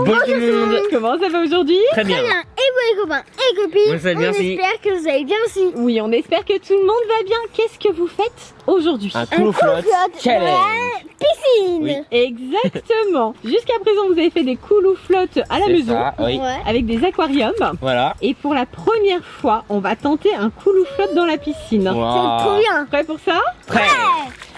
Bonjour tout le monde. Comment ça va aujourd'hui? Très bien. Très bien. Et vous les copains et copines, Vous allez bien, on si. espère que vous allez bien aussi. Oui, on espère que tout le monde va bien. Qu'est-ce que vous faites aujourd'hui? Un cool flotte challenge. Piscine. Oui. Exactement. Jusqu'à présent, vous avez fait des cool ou flottes à la C'est maison ça, oui. Ouais. avec des aquariums. Voilà. Et pour la première fois, on va tenter un cool ou flotte dans la piscine. C'est Wow. trop bien. Prêt pour ça? Prêt.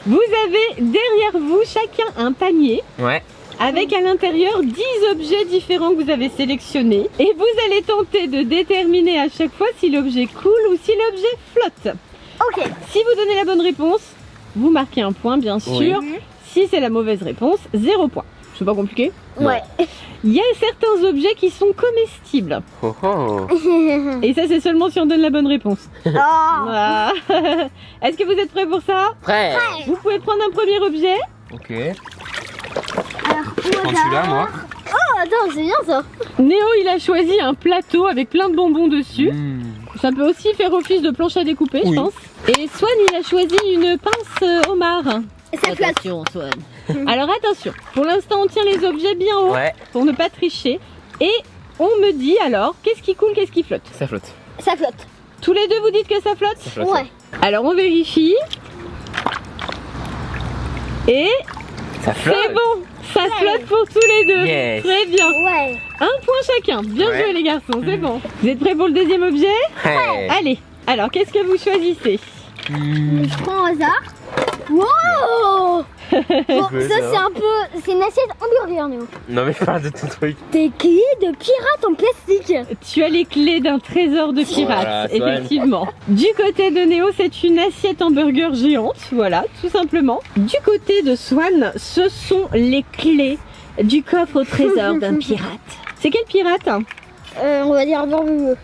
Vous avez derrière vous chacun un panier Ouais. avec à l'intérieur 10 objets différents que vous avez sélectionnés. Et vous allez tenter de déterminer à chaque fois si l'objet coule ou si l'objet flotte. Ok. Si vous donnez la bonne réponse, vous marquez un point bien sûr. Oui. Si c'est la mauvaise réponse, 0 point. C'est pas compliqué. Non. Ouais. Il y a certains objets qui sont comestibles. Oh oh. Et ça c'est seulement si on donne la bonne réponse. Oh. Voilà. Est-ce que vous êtes prêts pour ça? Prêt. Vous pouvez prendre un premier objet. Ok. Alors, Je prends celui-là, moi. Oh, attends, c'est bien ça. Néo il a choisi un plateau avec plein de bonbons dessus. Mmh. Ça peut aussi faire office de planche à découper, Oui. je pense. Et Swan, il a choisi une pince homard. Ça flotte. Attention, Swan. Alors attention, pour l'instant, on tient les objets bien haut Ouais. pour ne pas tricher. Et on me dit alors, qu'est-ce qui coule, qu'est-ce qui flotte? Ça flotte. Ça flotte. Tous les deux, vous dites que ça flotte? Ça flotte. Ouais. Alors on vérifie. Et Ça flotte. c'est bon, ça flotte pour tous les deux. Yes. Très bien. Ouais. Un point chacun. Bien Ouais. joué les garçons, c'est bon. Vous êtes prêts pour le deuxième objet? Prêt. Allez, alors qu'est-ce que vous choisissez? Mmh. Je prends au hasard. Wow. Bon, veux ça ça. c'est un peu... C'est une assiette hamburger, Néo. Non mais parle de ton truc. Des clés de pirates en plastique. Tu as les clés d'un trésor de pirates, Voilà, Swan. effectivement. Du côté de Néo, c'est une assiette hamburger géante, voilà, tout simplement. Du côté de Swan, ce sont les clés du coffre au trésor d'un pirate. C'est quel pirate? On va dire Barbe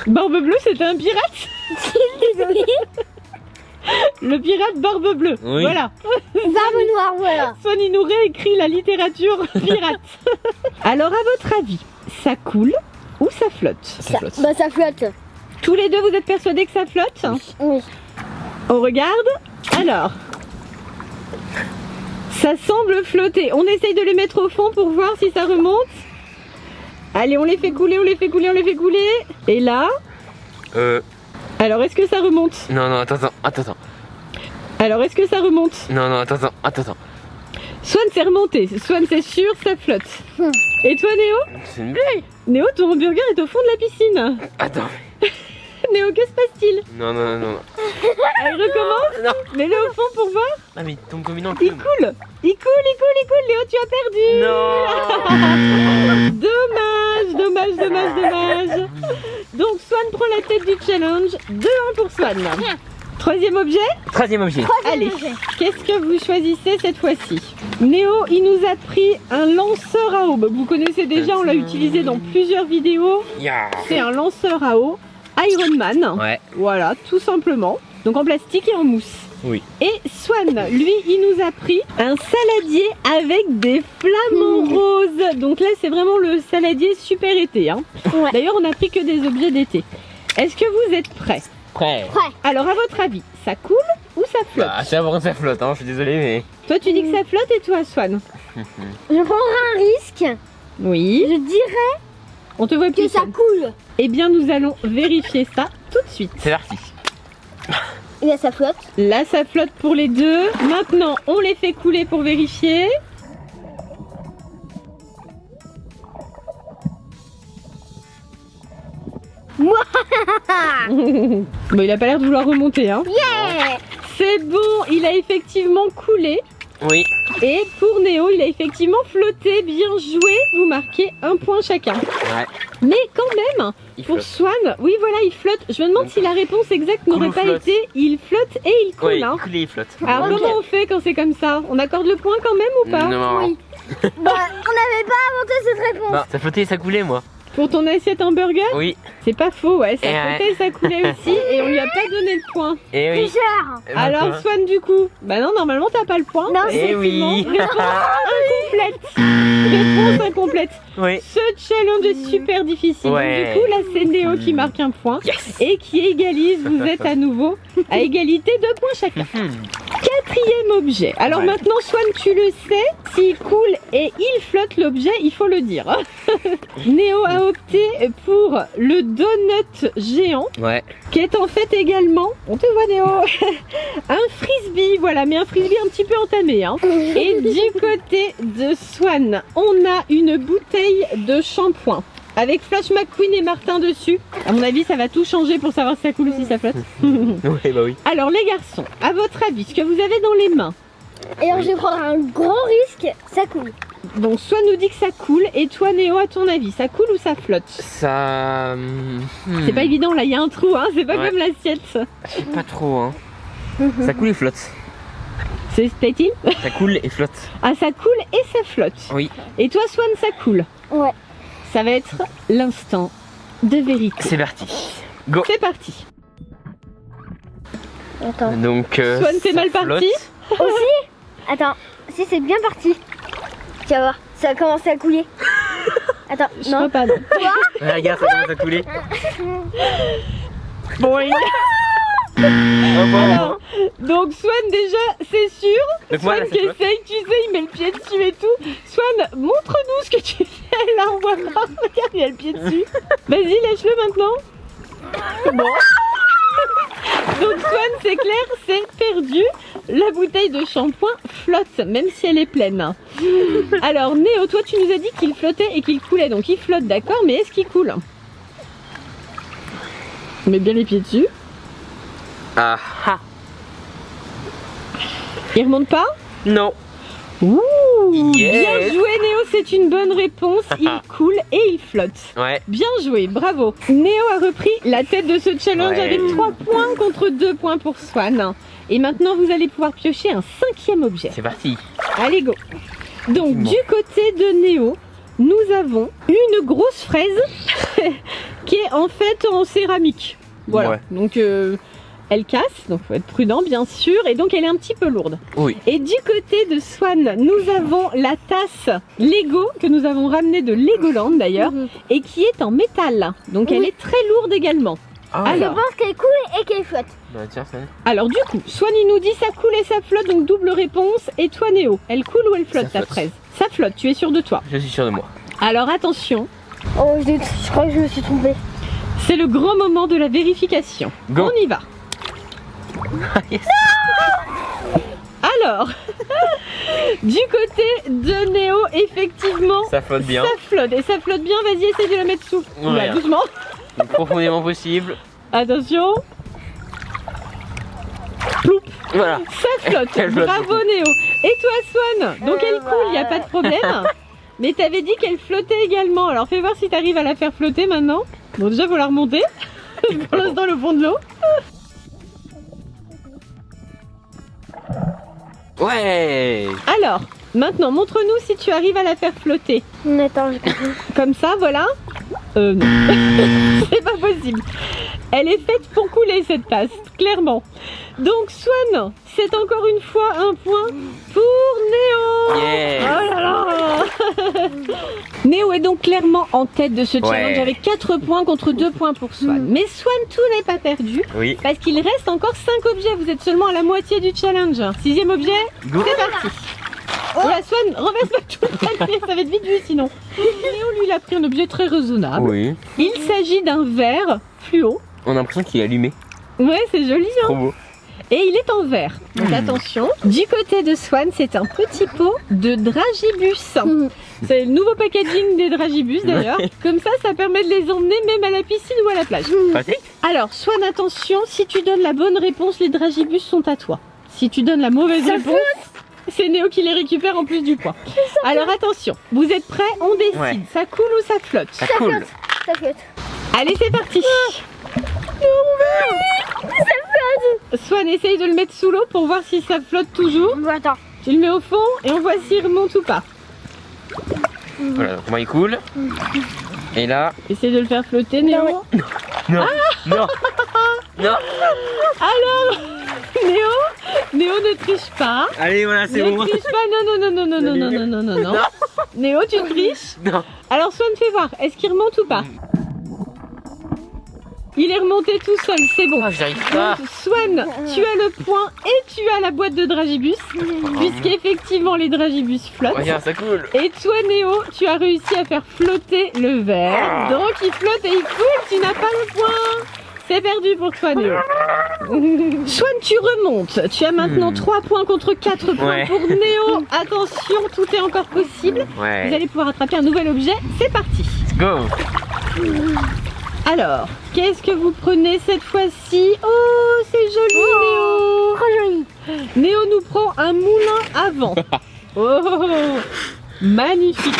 Barbe Bleue, c'était un pirate? Désolée. Le pirate Barbe Bleue, Oui. voilà. Barbe Noire, voilà. Swan, il nous réécrit la littérature pirate. Alors, à votre avis, ça coule ou ça flotte? Ça flotte. Bah ça flotte. Tous les deux, vous êtes persuadés que ça flotte? Oui. On regarde. Alors, ça semble flotter. On essaye de les mettre au fond pour voir si ça remonte. Allez, on les fait couler, on les fait couler, on les fait couler. Et là, alors est-ce que ça remonte? Non non attends. Alors est-ce que ça remonte? Non non attends. Swan, c'est remonté. Swan, c'est sûr, ça flotte. Et toi, Néo? C'est une blague. Néo, ton hamburger est au fond de la piscine. Attends. Néo, que se passe-t-il? Non. Allez, recommence. Non. Mets-le au fond pour voir. Ah mais il tombe comme une enclume. Il coule. Il coule. Léo, tu as perdu. Non. Dommage. Donc Swan prend la tête du challenge. 2-1 pour Swan. Troisième objet. Troisième objet. Allez, qu'est-ce que vous choisissez cette fois-ci? Néo, il nous a pris un lanceur à eau. Bah, vous connaissez déjà, on l'a utilisé dans plusieurs vidéos. Yeah. C'est un lanceur à eau Iron Man. Ouais. Voilà, tout simplement. Donc en plastique et en mousse. Oui. Et Swan, lui, il nous a pris un saladier avec des flamants roses. Donc là, c'est vraiment le saladier super été. Hein. Ouais. D'ailleurs, on n'a pris que des objets d'été. Est-ce que vous êtes prêts? Prêt. Alors, à votre avis, ça coule ou ça flotte? Bah c'est avant que ça flotte hein, je suis désolé mais. Toi, tu dis que ça flotte et toi, Swan? Je prendrai un risque. Oui. Je dirais On te voit que plus. ça Swan. coule. Eh bien, nous allons vérifier ça tout de suite. C'est parti. Et là ça flotte. Là, ça flotte pour les deux. Maintenant, on les fait couler pour vérifier. Bon, il a pas l'air de vouloir remonter, hein. Yeah. C'est bon, il a effectivement coulé. Oui. Et pour Néo, il a effectivement flotté. Bien joué. Vous marquez un point chacun. Ouais. Mais quand même, Il pour flotte. Swan, oui, voilà, il flotte. Je me demande si la réponse exacte Coule n'aurait ou pas flotte. été il flotte et il coule. Oui, Hein. il flotte. Alors, Ok. comment on fait quand c'est comme ça? On accorde le point quand même ou pas? Non. Oui. Bah on n'avait pas inventé cette réponse. Bah, ça flottait et ça coulait moi. Pour ton assiette hamburger? Oui. C'est pas faux, ouais. Ça Et ouais. flottait et ça coulait aussi. Et on lui a pas donné le point. Et oui. Tricheur. Et ben, Alors, quoi Swan, du coup, bah non, normalement, t'as pas le point. Non, Eh oui. Réponse incomplète. Réponse incomplète. Oui. Ce challenge est super difficile. Ouais. Du coup, là, c'est Néo qui marque un point Yes. et qui égalise. Vous êtes à nouveau à égalité, 2 points chacun. 4e objet. Alors Ouais. maintenant, Swan, tu le sais, s'il coule et il flotte l'objet, il faut le dire. Néo a opté pour le donut géant, Ouais. qui est en fait également, on te voit Néo, un frisbee, voilà, mais un frisbee un petit peu entamé. Hein. Et du côté de Swan, on a une bouteille de shampoing. Avec Flash McQueen et Martin dessus. À mon avis, ça va tout changer pour savoir si ça coule ou si ça flotte. Ouais, bah oui. Alors les garçons, à votre avis, ce que vous avez dans les mains, Et alors je vais prendre un grand risque, ça coule. donc soit nous dit que ça coule, et toi Néo, à ton avis, ça coule ou ça flotte? Ça. C'est pas évident, là il y a un trou, hein, c'est pas Ouais. comme l'assiette. Je sais pas trop, hein. Ça coule et flotte. C'est plaît-il? Ça coule et flotte. Ah, ça coule et ça flotte. Oui. Et toi Swan, ça coule. Ouais. Ça va être l'instant de vérité. C'est parti. Go. C'est parti. Attends. Donc. Swan, c'est ça mal flotte. parti. Attends, si c'est bien parti. Tu vas voir, ça a commencé à couler. Attends, Je non. crois pas, non. Ouais, regarde, ça commence à couler. Bon, il- Oh, bon. Alors, donc Swan déjà, c'est sûr. Donc moi, Swan là, qui ça flotte. essaye, tu sais, il met le pied dessus et tout. Swan, montre-nous ce que tu fais. Là, on voit pas. Regarde, il a le pied dessus. Vas-y, lâche-le maintenant. Bon. Donc Swan, c'est clair, c'est perdu. La bouteille de shampoing flotte, même si elle est pleine. Alors Néo, toi tu nous as dit qu'il flottait et qu'il coulait. Donc il flotte, d'accord, mais est-ce qu'il coule? Mets bien les pieds dessus. Ah ah. Il remonte pas? Non. Ouh, Yes. bien joué Néo, c'est une bonne réponse. Il coule et il flotte. Ouais. Bien joué, bravo. Néo a repris la tête de ce challenge Ouais. avec 3 points contre 2 points pour Swan. Et maintenant, vous allez pouvoir piocher un 5e objet. C'est parti. Allez, go. Donc, Dis-moi. du côté de Néo, nous avons une grosse fraise qui est en fait en céramique. Voilà. Ouais. Donc, elle casse, donc faut être prudent, bien sûr. Et donc, elle est un petit peu lourde. Oui. Et du côté de Swan, nous avons la tasse Lego que nous avons ramenée de Legoland d'ailleurs et qui est en métal. Donc elle Oui. est très lourde également. Ah, Je Alors. pense qu'elle coule et qu'elle flotte. Bah tiens, ça. Alors du coup, Swan il nous dit ça coule et ça flotte, donc double réponse. Et toi Néo, elle coule ou elle flotte Ça ta flotte. fraise? Ça flotte, tu es sûr de toi. Je suis sûr de moi. Alors attention, Oh, je crois que je me suis trompée. c'est le grand moment de la vérification. Go. On y va. Yes. Alors, du côté de Néo, effectivement, Ça flotte bien. ça flotte. Et ça flotte bien, vas-y, essaye de la mettre sous. Ouais. Oula, doucement. Le plus profondément possible. Attention. Ploup. Voilà. Ça flotte. Elle flotte Bravo beaucoup. Néo. Et toi Swan? Donc elle coule, il n'y a pas de problème. Mais t'avais dit qu'elle flottait également. Alors fais voir si t'arrives à la faire flotter maintenant. Bon déjà faut la remonter. Pour l'instant le fond de l'eau. Ouais. Alors, maintenant montre-nous si tu arrives à la faire flotter. Attends, je comprends. Comme ça, voilà. Non. C'est pas possible. Elle est faite pour couler cette tasse, clairement. Donc Swan, c'est encore une fois un point pour Néo. Yeah. Oh là là. Néo est donc clairement en tête de ce challenge Ouais. avec 4 points contre 2 points pour Swan. Mais Swan, tout n'est pas perdu Oui. parce qu'il reste encore 5 objets. Vous êtes seulement à la moitié du challenge. 6e objet, Go. c'est parti. Voilà, Swan, renverse pas tout le papier, ça va être vite vu sinon. Néo, lui, il a pris un objet très raisonnable. Oui. Il s'agit d'un verre fluo. On a l'impression qu'il est allumé. Ouais, c'est joli, hein. Trop beau. Et il est en verre. Donc attention. Du côté de Swan, c'est un petit pot de dragibus. C'est le nouveau packaging des dragibus d'ailleurs. Comme ça permet de les emmener même à la piscine ou à la plage. Pratique. Alors, Swan, attention, si tu donnes la bonne réponse, les dragibus sont à toi. Si tu donnes la mauvaise réponse, c'est Néo qui les récupère en plus du poids. Alors attention, vous êtes prêts? On décide. Ouais. Ça coule ou ça flotte? Ça coule. Ça flotte. Allez, c'est parti. Swan, essaye de le mettre sous l'eau pour voir si ça flotte toujours. Bon, attends. Tu le mets au fond et on voit s'il remonte ou pas. Voilà, donc moi il coule. Et là. Essaye de le faire flotter, Néo. Non, Non. Non. Non. Alors, Néo ne triche pas. Allez, voilà, c'est Ne bon. triche pas. Non. Néo, tu triches. Non. Alors, Swan, fais voir. Est-ce qu'il remonte ou pas? Il est remonté tout seul, c'est bon. Oh, j'arrive pas. Donc, Swan, tu as le point et tu as la boîte de dragibus, puisqu'effectivement les dragibus flottent. Regarde, ça coule. Et toi, Néo, tu as réussi à faire flotter le verre. Donc il flotte et il coule, tu n'as pas le point. C'est perdu pour toi, Néo. Swan, tu remontes. Tu as maintenant 3 points contre 4 points Ouais. pour Néo. Attention, tout est encore possible. Vous Ouais. allez pouvoir attraper un nouvel objet. C'est parti. Go. Alors, qu'est-ce que vous prenez cette fois-ci? Oh, c'est joli, Néo. Trop joli. Néo nous prend un moulin à vent. Oh, magnifique.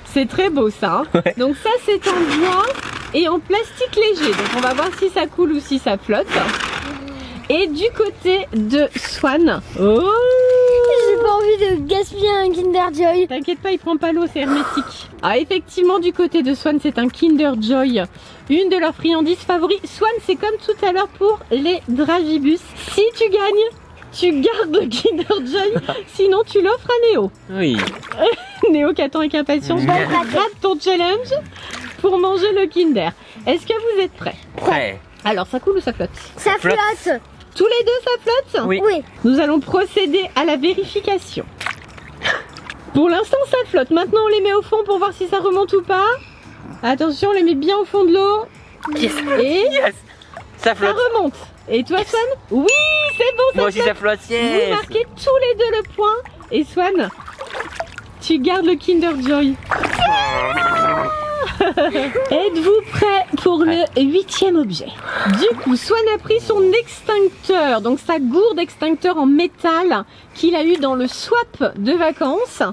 C'est très beau ça. Hein. Ouais. Donc ça c'est en bois et en plastique léger. Donc on va voir si ça coule ou si ça flotte. Et du côté de Swan, oh, J'ai pas envie de gaspiller un Kinder Joy. t'inquiète pas, il prend pas l'eau, c'est hermétique. Ah effectivement, du côté de Swan, c'est un Kinder Joy, une de leurs friandises favoris. Swan, c'est comme tout à l'heure pour les dragibus. Si tu gagnes, tu gardes le Kinder Joy, sinon tu l'offres à Néo. Oui. Néo qui attend avec impatience, Ouais. rate ton challenge pour manger le Kinder. Est-ce que vous êtes prêts? Prêt. Alors, ça coule ou ça flotte? Ça flotte. flotte. Tous les deux, ça flotte? Oui. Oui. Nous allons procéder à la vérification. Pour l'instant, ça flotte. Maintenant, on les met au fond pour voir si ça remonte ou pas. Attention, on les met bien au fond de l'eau. Yes. Et Yes. Ça ça flotte. remonte. Et toi, Swan? Oui, c'est bon, ça Moi aussi, flotte. ça flotte. Vous Yes. marquez tous les deux le point. Et Swan, tu gardes le Kinder Joy. Êtes-vous prêts pour le 8e objet? Du coup, Swan a pris son extincteur, donc sa gourde extincteur en métal qu'il a eu dans le swap de vacances.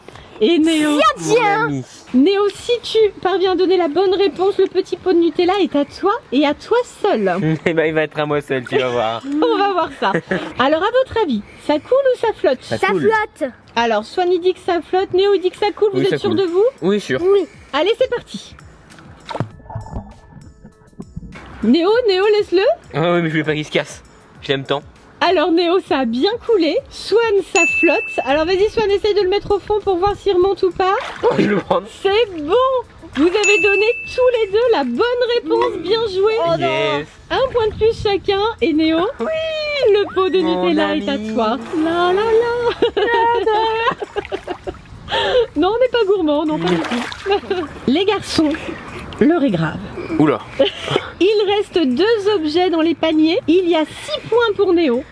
Et Néo, Mon ami. Néo, si tu parviens à donner la bonne réponse, le petit pot de Nutella est à toi et à toi seul. Eh ben, il va être à moi seul, tu vas voir. On va voir ça. Alors, à votre avis, ça coule ou ça flotte? Ça Ça coule. flotte. Alors, Swan il dit que ça flotte, Néo il dit que ça coule. Vous Oui, êtes ça sûr coule. de vous? Oui, sûr. Oui. Allez, c'est parti. Néo, laisse-le. Ah oui, mais je voulais pas qu'il se casse. Je l'aime tant. Alors Néo, ça a bien coulé. Swan, ça flotte. Alors vas-y Swan, essaye de le mettre au fond pour voir s'il remonte ou pas. Oh, je vais le prendre. C'est bon. Vous avez donné tous les deux la bonne réponse. Bien joué. Yes. Un point de plus chacun. Et Néo, oui, le pot de Mon Nutella est à ami. toi. La la la. Non, on n'est pas gourmand, non pas du tout. Les garçons, l'heure est grave. Oula. Il reste 2 objets dans les paniers. Il y a 6 points pour Néo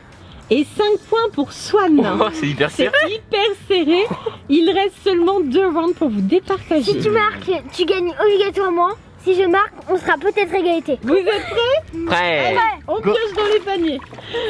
et 5 points pour Swan. Oh, c'est hyper C'est serré. hyper serré. Il reste seulement 2 rounds pour vous départager. Si tu marques, tu gagnes obligatoirement. Si je marque, on sera peut-être égalité. Vous êtes prêts? Prêt. On Go. pioche dans les paniers.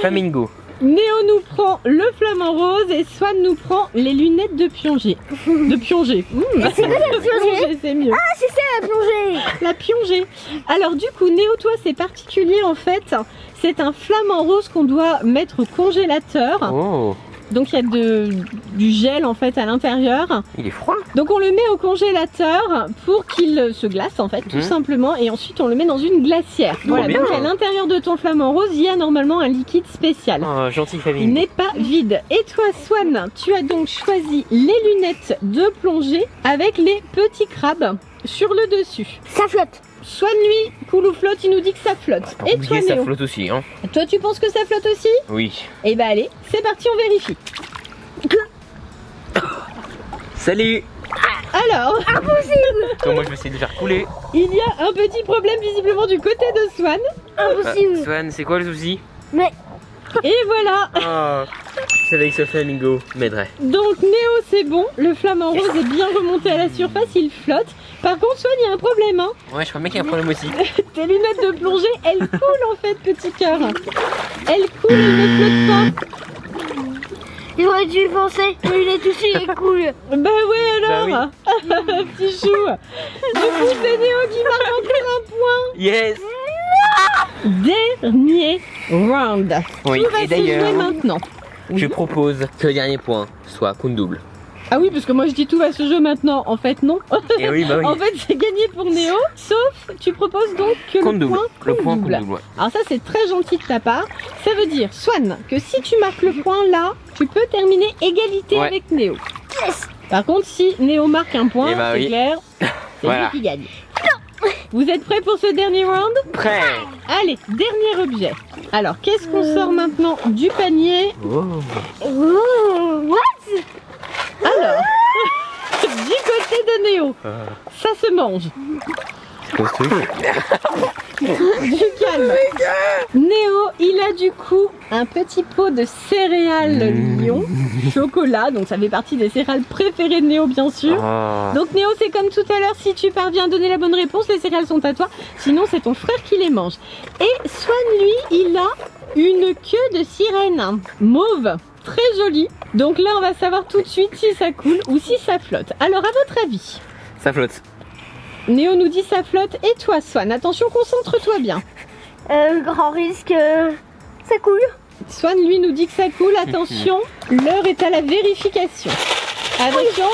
Flamingo. Néo nous prend le flamant rose et Swan nous prend les lunettes de plongée. De plongée. C'est quoi la plongée? C'est mieux. Ah, c'est ça la plongée. La plongée. Alors du coup, Néo, toi, c'est particulier en fait. C'est un flamant rose qu'on doit mettre au congélateur. Oh, Donc il y a du gel en fait à l'intérieur. il est froid. Donc on le met au congélateur pour qu'il se glace en fait tout simplement et ensuite on le met dans une glacière. Voilà, bien. donc à l'intérieur de ton flamant rose il y a normalement un liquide spécial. Oh, gentil Il Flamingo. n'est pas vide. Et toi Swan, tu as donc choisi les lunettes de plongée avec les petits crabes sur le dessus. Ça flotte. Swan lui, coule ou flotte, il nous dit que ça flotte. Pas Et toi compliqué, ça Néo, flotte aussi, hein. toi tu penses que ça flotte aussi? Oui. Eh ben allez, c'est parti, on vérifie. Salut. Alors, Donc moi je vais essayer de le faire couler. il y a un petit problème visiblement du côté de Swan. Impossible. Swan, c'est quoi le souci? Mais Et voilà. Oh, je savais que ce Flamingo m'aiderait. Donc Néo c'est bon, le flamant rose est bien remonté à la surface, il flotte. Par contre Swan, il y a un problème hein. Ouais, je crois bien qu'il y a un problème aussi. Tes lunettes de plongée, elles coulent en fait, petit cœur. Elles coulent, elles ne flottent j'aurais dû y penser. Les lunettes aussi, elles coulent. pas. Bah ouais alors. Petit chou. Du coup c'est Néo qui marque encore un point. Yes. Dernier round. Oui, Tout va et se jouer d'ailleurs, maintenant. je propose que le dernier point soit compte double. Ah oui, parce que moi je dis tout va se jouer maintenant. En fait non. Et oui, bah oui. En fait c'est gagné pour Néo. Sauf tu proposes donc que Compte le double. point Le compte point double. compte double, ouais. Alors ça c'est très gentil de ta part. Ça veut dire, Swan, que si tu marques le point là, tu peux terminer égalité Ouais. avec Néo. Yes. Par contre, si Néo marque un point, Eh bah c'est oui. clair, c'est Voilà. lui qui gagne. Vous êtes prêts pour ce dernier round? Prêt. Allez, dernier objet. Alors, qu'est-ce qu'on sort maintenant du panier? Oh. Ouh, what? Alors, du côté de Néo, ça se mange. C'est quoi ce truc? Du calme. Néo, il a du coup un petit pot de céréales Lion, chocolat, donc ça fait partie des céréales préférées de Néo bien sûr. Oh. Donc Néo, c'est comme tout à l'heure, si tu parviens à donner la bonne réponse, les céréales sont à toi, sinon c'est ton frère qui les mange. Et Swan, lui, il a une queue de sirène mauve, très jolie. Donc là, on va savoir tout de suite si ça coule ou si ça flotte. Alors, à votre avis? Ça flotte. Néo nous dit ça flotte, et toi Swan, attention, concentre-toi bien. Grand risque, ça coule. Swan, lui, nous dit que ça coule, attention, l'heure est à la vérification. Attention,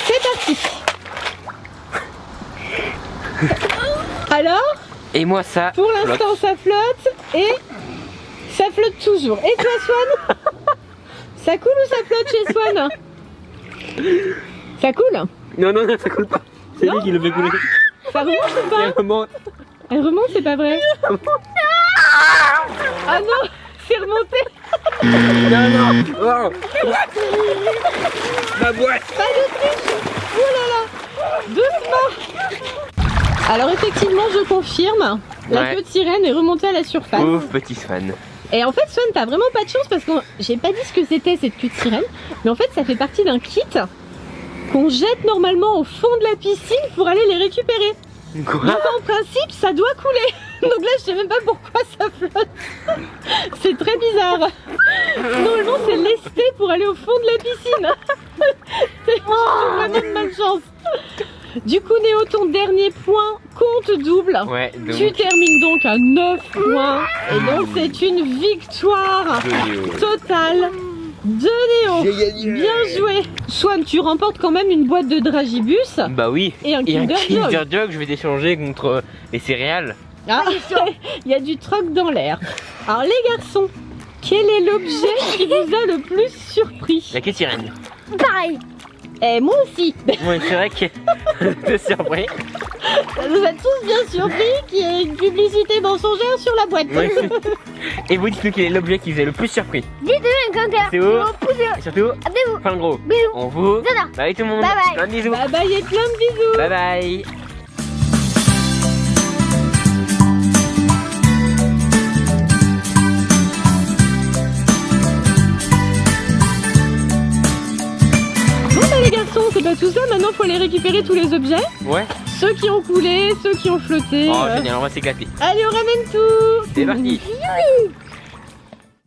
c'est parti. Alors, Et moi ça. pour l'instant, ça flotte, et ça flotte toujours. Et toi Swan? Ça coule ou ça flotte chez Swan? Ça coule? Non, non, non, ça coule pas. C'est Non. lui qui le fait couler. Ça remonte ou pas? Il remonte. Elle remonte, c'est pas vrai? Ah non, c'est remonté. Non, non. Oh. Ma boîte. Pas de triche. Oh là là. Doucement. Alors effectivement, je confirme, la Ouais. queue de sirène est remontée à la surface. Pauvre petit Swan. Et en fait, Swan, t'as vraiment pas de chance parce que j'ai pas dit ce que c'était cette queue de sirène, mais en fait, ça fait partie d'un kit qu'on jette normalement au fond de la piscine pour aller les récupérer. Quoi? Donc en principe, ça doit couler. Donc là, je sais même pas pourquoi ça flotte. C'est très bizarre. Normalement, c'est lesté pour aller au fond de la piscine. C'est vraiment de malchance. Du coup, Néo, ton dernier point compte double. Ouais, Tu donc. termines donc à 9 points. Et donc, c'est une victoire totale de Néo. J'ai gagné. Bien joué. Swan, tu remportes quand même une boîte de Dragibus Bah oui. et un Et un Kinder Joy. Kinder Joy, je vais t'échanger contre les céréales. Ah, il y a du troc dans l'air. Alors les garçons, quel est l'objet qui vous a le plus surpris? La queue de sirène. Pareil. Et moi aussi. Ouais, c'est vrai que te surpris. Ça nous a tous bien surpris qu'il y ait une publicité mensongère sur la boîte. Ouais. Et vous dites-nous quel est l'objet qui vous a le plus surpris. Dites-le un commentaire. C'est où? Poussez-le. Et surtout, Abonnez-vous. enfin gros. Bisous. On vous. Dada. Bye tout le monde. Bye bye. Plein de bisous. Bye bye et plein de bisous. Bye bye. Bon bah les garçons, c'est pas tout ça, maintenant faut aller récupérer tous les objets. Ouais. Ceux qui ont coulé, ceux qui ont flotté. Oh génial, on va s'éclater. Allez, on ramène tout. C'est parti. Bisous.